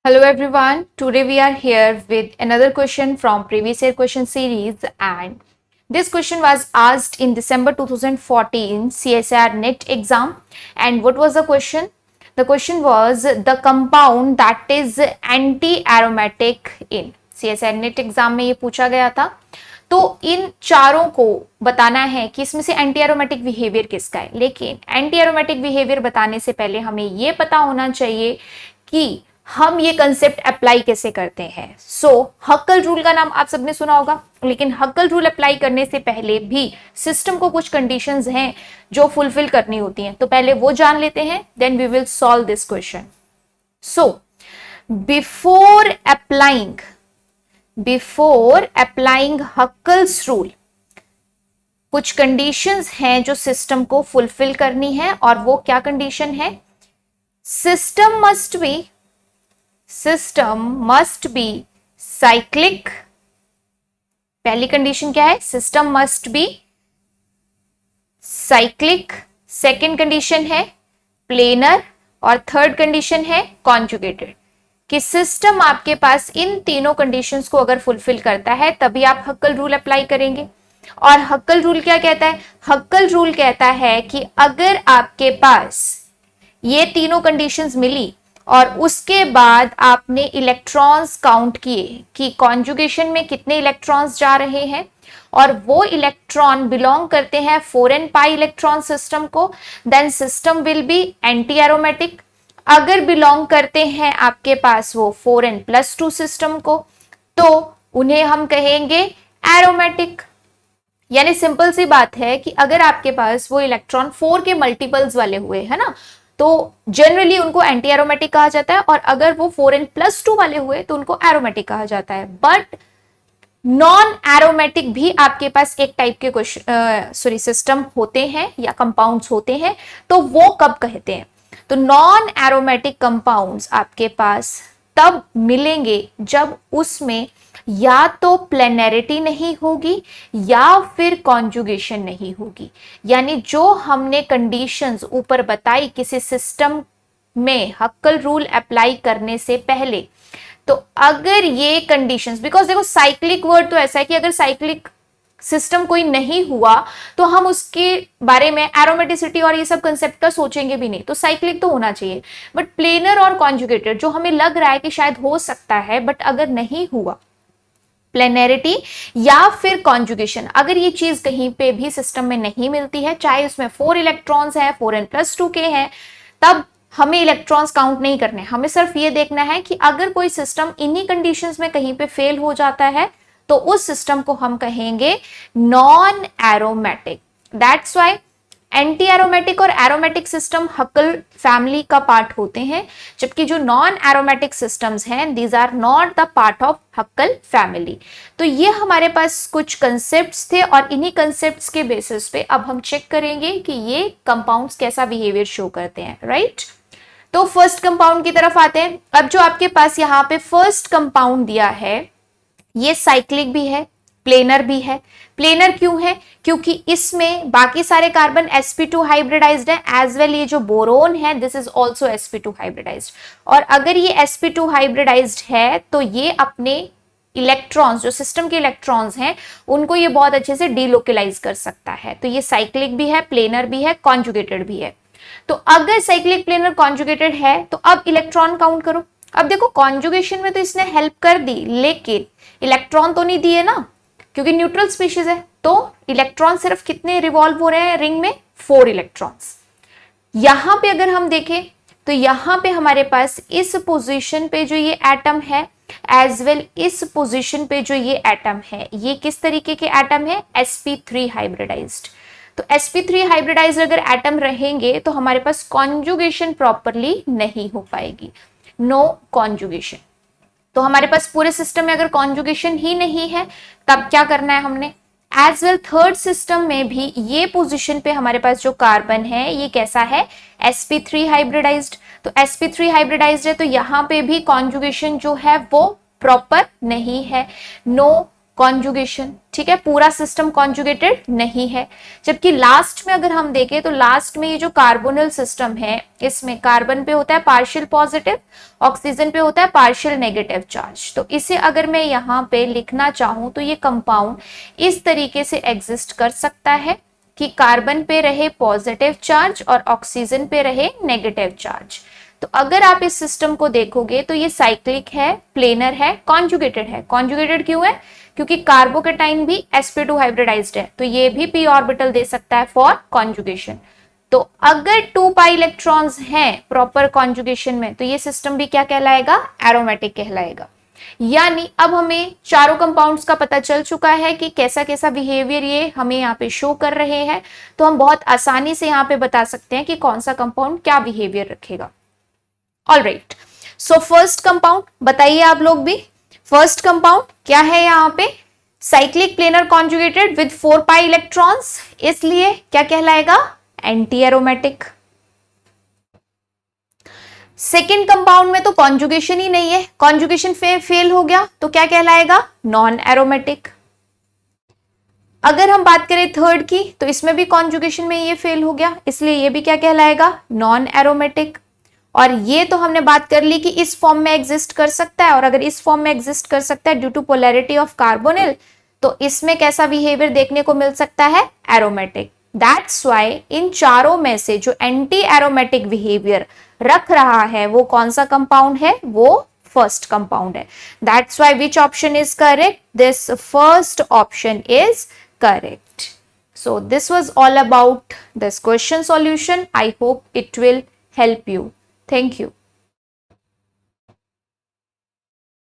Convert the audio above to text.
Hello everyone, today we are here with another question from previous year question series, and this question was asked in December 2014 CSIR NET exam. And what was the question? The question was the compound that is anti-aromatic in CSIR NET exam में ये पूछा गया था। तो इन चारों को बताना है कि इसमें से एंटी एरोमेटिक बिहेवियर किसका है। लेकिन एंटी एरोमेटिक बिहेवियर बताने से पहले हमें ये पता होना चाहिए कि हम ये कंसेप्ट अप्लाई कैसे करते हैं। हक्कल रूल का नाम आप सबने सुना होगा, लेकिन हक्कल रूल अप्लाई करने से पहले भी सिस्टम को कुछ कंडीशंस हैं जो फुलफिल करनी होती हैं। तो पहले वो जान लेते हैं, then we will solve this question. Before applying Huckel's rule, कुछ कंडीशंस हैं जो सिस्टम को फुलफिल करनी है, और वो क्या कंडीशन है? System must be cyclic. पहली कंडीशन क्या है? System must be cyclic. Second condition है प्लेनर, और थर्ड कंडीशन है कॉन्जुगेटेड। कि सिस्टम आपके पास इन तीनों कंडीशंस को अगर फुलफिल करता है तभी आप हक्कल रूल अप्लाई करेंगे। और हक्कल रूल क्या कहता है? हक्कल रूल कहता है कि अगर आपके पास ये तीनों कंडीशंस मिली और उसके बाद आपने इलेक्ट्रॉन्स काउंट किए कि कॉन्जुगेशन में कितने इलेक्ट्रॉन्स जा रहे हैं, और वो इलेक्ट्रॉन बिलोंग करते हैं 4n पाई इलेक्ट्रॉन सिस्टम को, then system will be anti aromatic. अगर बिलोंग करते हैं आपके पास वो 4n+2 सिस्टम को, तो उन्हें हम कहेंगे एरोमेटिक। यानी सिंपल सी बात है कि अगर आपके पास वो इलेक्ट्रॉन 4 के मल्टीपल्स वाले हुए है ना, तो जनरली उनको एंटी एरोमेटिक कहा जाता है, और अगर वो 4n+2 वाले हुए तो उनको एरोमेटिक कहा जाता है। बट नॉन एरोमेटिक भी आपके पास एक टाइप के सिस्टम होते हैं या कंपाउंड्स होते हैं, तो वो कब कहते हैं? तो नॉन एरोमेटिक कंपाउंड्स आपके पास तब मिलेंगे जब उसमें या तो प्लेनैरिटी नहीं होगी या फिर कॉन्जुगेशन नहीं होगी। यानी जो हमने कंडीशंस ऊपर बताई किसी सिस्टम में हक्कल रूल अप्लाई करने से पहले, तो अगर ये कंडीशंस, बिकॉज देखो साइक्लिक वर्ड तो ऐसा है कि अगर साइक्लिक सिस्टम कोई नहीं हुआ तो हम उसके बारे में एरोमेटिसिटी और ये सब कंसेप्ट का सोचेंगे भी नहीं, तो साइक्लिक तो होना चाहिए। बट प्लेनर और कॉन्जुगेटेड जो हमें लग रहा है कि शायद हो सकता है, बट अगर नहीं हुआ, प्लेनैरिटी या फिर कॉन्जुगेशन, अगर ये चीज कहीं पे भी सिस्टम में नहीं मिलती है, चाहे उसमें 4 इलेक्ट्रॉन्स हैं, 4n+2 के हैं, तब हमें इलेक्ट्रॉन्स काउंट नहीं करने। हमें सिर्फ ये देखना है कि अगर कोई सिस्टम इन्हीं कंडीशंस में कहीं पे फेल हो जाता है तो उस सिस्टम को हम कहेंगे non aromatic. That's why anti aromatic और एरोमेटिक सिस्टम हक्कल फैमिली का पार्ट होते हैं, जबकि जो नॉन एरोमेटिक सिस्टम्स हैं these are not the part of Huckel family. तो ये हमारे पास कुछ कंसेप्ट्स थे, और इन्हीं कंसेप्ट्स के बेसिस पे अब हम चेक करेंगे कि ये कंपाउंड्स कैसा बिहेवियर शो करते हैं, राइट? तो फर्स्ट कंपाउंड की तरफ आते हैं। अब जो आपके पास यहाँ पे फर्स्ट कंपाउंड दिया है, ये साइक्लिक भी है, प्लेनर भी है। प्लेनर क्यों है? क्योंकि इसमें बाकी सारे कार्बन sp2 हाइब्रिडाइज्ड है, एज वेल ये जो बोरोन है this is also sp2 hybridised. और अगर ये sp2 हाइब्रिडाइज्ड है तो ये अपने इलेक्ट्रॉन्स, जो सिस्टम के इलेक्ट्रॉन्स हैं, उनको ये बहुत अच्छे से डीलोकलाइज कर सकता है। तो ये साइक्लिक भी है, प्लेनर भी है, कॉन्जुगेटेड भी है। तो अगर साइक्लिक, प्लेनर, कॉन्जुगेटेड है तो अब इलेक्ट्रॉन काउंट करो। अब देखो कॉन्जुगेशन में तो इसने हेल्प कर दी, लेकिन इलेक्ट्रॉन तो नहीं दिए ना, क्योंकि न्यूट्रल स्पीशीज है। तो इलेक्ट्रॉन सिर्फ कितने रिवॉल्व हो रहे हैं रिंग में? 4 इलेक्ट्रॉन्स। यहां पे अगर हम देखें तो यहां पे हमारे पास इस पोजीशन पे जो ये एटम है, एज वेल इस पोजीशन पे जो ये एटम है, ये किस तरीके के एटम है? sp3 hybridised. तो sp3 हाइब्रिडाइज्ड अगर एटम रहेंगे तो हमारे पास कॉन्जुगेशन प्रॉपरली नहीं हो पाएगी, नो कॉन्जुगेशन। तो हमारे पास पूरे सिस्टम में अगर कॉन्जुगेशन ही नहीं है तब क्या करना है हमने? एज वेल थर्ड सिस्टम में भी ये पोजीशन पे हमारे पास जो कार्बन है ये कैसा है? sp3 hybridised. तो sp3 हाइब्रिडाइज्ड है तो यहाँ पे भी कॉन्जुगेशन जो है वो प्रॉपर नहीं है, नो कॉन्जुगेशन, ठीक है, पूरा सिस्टम कॉन्जुगेटेड नहीं है। जबकि लास्ट में अगर हम देखें तो लास्ट में ये जो कार्बोनिल सिस्टम है, इसमें कार्बन पे होता है पार्शियल पॉजिटिव, ऑक्सीजन पे होता है पार्शियल नेगेटिव चार्ज। तो इसे अगर मैं यहाँ पे लिखना चाहूं तो ये कंपाउंड इस तरीके से एग्जिस्ट कर सकता है कि कार्बन पे रहे पॉजिटिव चार्ज और ऑक्सीजन पे रहे नेगेटिव चार्ज। तो अगर आप इस सिस्टम को देखोगे तो ये साइक्लिक है, प्लेनर है, कॉन्जुगेटेड है। कॉन्जुगेटेड क्यों है? क्योंकि कार्बोकेटाइन भी sp2 हाइब्रिडाइज्ड है, तो ये भी p ऑर्बिटल दे सकता है फॉर कॉन्जुगेशन। तो अगर 2 पाई इलेक्ट्रॉन्स हैं प्रॉपर कॉन्जुगेशन में तो ये सिस्टम भी क्या कहलाएगा? एरोमेटिक कहलाएगा। यानी अब हमें चारों कंपाउंड्स का पता चल चुका है कि कैसा कैसा बिहेवियर ये हमें यहाँ पे शो कर रहे हैं। तो हम बहुत आसानी से यहाँ पे बता सकते हैं कि कौन सा कंपाउंड क्या बिहेवियर रखेगा। ऑलराइट, सो फर्स्ट कंपाउंड बताइए आप लोग भी, फर्स्ट कंपाउंड क्या है यहाँ पे? Cyclic planar conjugated with 4 pi electrons, इसलिए क्या कहलाएगा? Anti aromatic. सेकेंड कंपाउंड में तो कॉन्जुगेशन ही नहीं है, कॉन्जुगेशन फेल हो गया तो क्या कहलाएगा? Non aromatic. अगर हम बात करें थर्ड की तो इसमें भी कॉन्जुगेशन में ये फेल हो गया, इसलिए ये भी क्या कहलाएगा? Non aromatic. और ये तो हमने बात कर ली कि इस फॉर्म में एग्जिस्ट कर सकता है, और अगर इस फॉर्म में एग्जिस्ट कर सकता है due to polarity of carbonyl, तो इसमें कैसा बिहेवियर देखने को मिल सकता है? एरोमेटिक। दैट्स व्हाई इन चारों में से जो एंटी एरोमेटिक बिहेवियर रख रहा है वो कौन सा कंपाउंड है? वो फर्स्ट कंपाउंड है। That's why which option is correct? This first option is correct. So this was all about this question solution. I hope it will help you. Thank you.